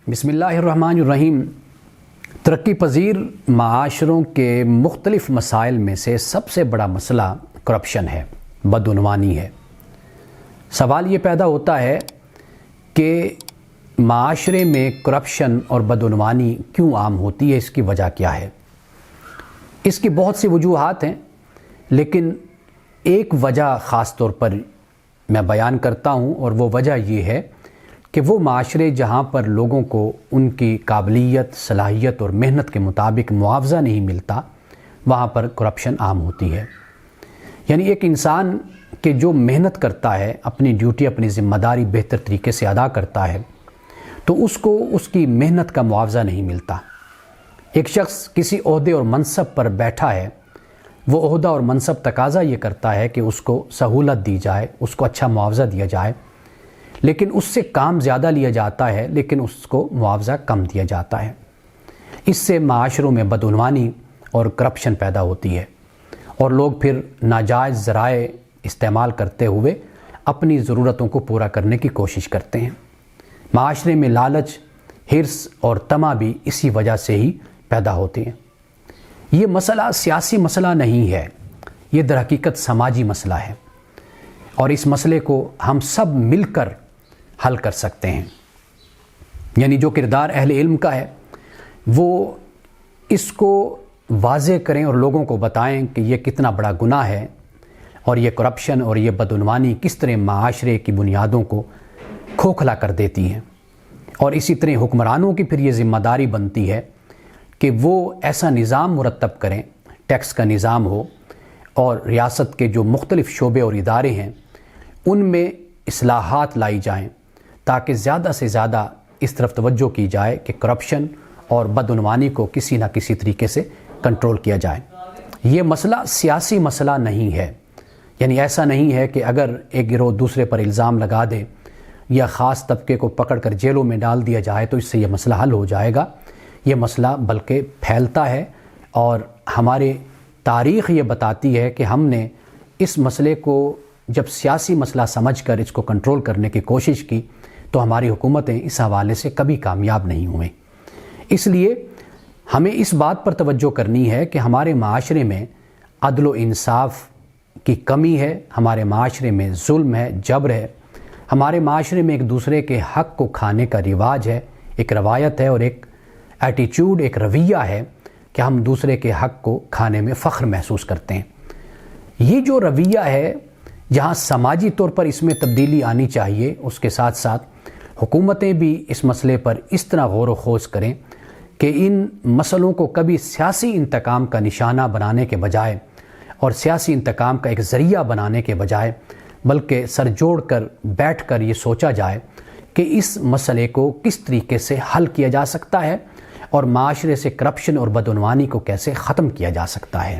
بسم اللہ الرحمن الرحیم۔ ترقی پذیر معاشروں کے مختلف مسائل میں سے سب سے بڑا مسئلہ کرپشن ہے، بدعنوانی ہے۔ سوال یہ پیدا ہوتا ہے کہ معاشرے میں کرپشن اور بدعنوانی کیوں عام ہوتی ہے، اس کی وجہ کیا ہے؟ اس کی بہت سی وجوہات ہیں، لیکن ایک وجہ خاص طور پر میں بیان کرتا ہوں، اور وہ وجہ یہ ہے کہ وہ معاشرے جہاں پر لوگوں کو ان کی قابلیت، صلاحیت اور محنت کے مطابق معاوضہ نہیں ملتا، وہاں پر کرپشن عام ہوتی ہے۔ یعنی ایک انسان کہ جو محنت کرتا ہے، اپنی ڈیوٹی، اپنی ذمہ داری بہتر طریقے سے ادا کرتا ہے، تو اس کو اس کی محنت کا معاوضہ نہیں ملتا۔ ایک شخص کسی عہدے اور منصب پر بیٹھا ہے، وہ عہدہ اور منصب تقاضا یہ کرتا ہے کہ اس کو سہولت دی جائے، اس کو اچھا معاوضہ دیا جائے، لیکن اس سے کام زیادہ لیا جاتا ہے، لیکن اس کو معاوضہ کم دیا جاتا ہے۔ اس سے معاشروں میں بدعنوانی اور کرپشن پیدا ہوتی ہے، اور لوگ پھر ناجائز ذرائع استعمال کرتے ہوئے اپنی ضرورتوں کو پورا کرنے کی کوشش کرتے ہیں۔ معاشرے میں لالچ، حرص اور طمع بھی اسی وجہ سے ہی پیدا ہوتے ہیں۔ یہ مسئلہ سیاسی مسئلہ نہیں ہے، یہ در حقیقت سماجی مسئلہ ہے، اور اس مسئلے کو ہم سب مل کر حل کر سکتے ہیں۔ یعنی جو کردار اہل علم کا ہے، وہ اس کو واضح کریں اور لوگوں کو بتائیں کہ یہ کتنا بڑا گناہ ہے، اور یہ کرپشن اور یہ بدعنوانی کس طرح معاشرے کی بنیادوں کو کھوکھلا کر دیتی ہیں۔ اور اسی طرح حکمرانوں کی پھر یہ ذمہ داری بنتی ہے کہ وہ ایسا نظام مرتب کریں، ٹیکس کا نظام ہو، اور ریاست کے جو مختلف شعبے اور ادارے ہیں ان میں اصلاحات لائی جائیں، تاکہ زیادہ سے زیادہ اس طرف توجہ کی جائے کہ کرپشن اور بدعنوانی کو کسی نہ کسی طریقے سے کنٹرول کیا جائے۔ یہ مسئلہ سیاسی مسئلہ نہیں ہے، یعنی ایسا نہیں ہے کہ اگر ایک گروہ دوسرے پر الزام لگا دے یا خاص طبقے کو پکڑ کر جیلوں میں ڈال دیا جائے تو اس سے یہ مسئلہ حل ہو جائے گا۔ یہ مسئلہ بلکہ پھیلتا ہے، اور ہماری تاریخ یہ بتاتی ہے کہ ہم نے اس مسئلے کو جب سیاسی مسئلہ سمجھ کر اس کو کنٹرول کرنے کی کوشش کی تو ہماری حکومتیں اس حوالے سے کبھی کامیاب نہیں ہوئیں۔ اس لیے ہمیں اس بات پر توجہ کرنی ہے کہ ہمارے معاشرے میں عدل و انصاف کی کمی ہے، ہمارے معاشرے میں ظلم ہے، جبر ہے، ہمارے معاشرے میں ایک دوسرے کے حق کو کھانے کا رواج ہے، ایک روایت ہے، اور ایک ایٹیچیوڈ، ایک رویہ ہے کہ ہم دوسرے کے حق کو کھانے میں فخر محسوس کرتے ہیں۔ یہ جو رویہ ہے، جہاں سماجی طور پر اس میں تبدیلی آنی چاہیے، اس کے ساتھ ساتھ حکومتیں بھی اس مسئلے پر اس طرح غور و خوض کریں کہ ان مسئلوں کو کبھی سیاسی انتقام کا نشانہ بنانے کے بجائے اور سیاسی انتقام کا ایک ذریعہ بنانے کے بجائے بلکہ سر جوڑ کر بیٹھ کر یہ سوچا جائے کہ اس مسئلے کو کس طریقے سے حل کیا جا سکتا ہے، اور معاشرے سے کرپشن اور بدعنوانی کو کیسے ختم کیا جا سکتا ہے۔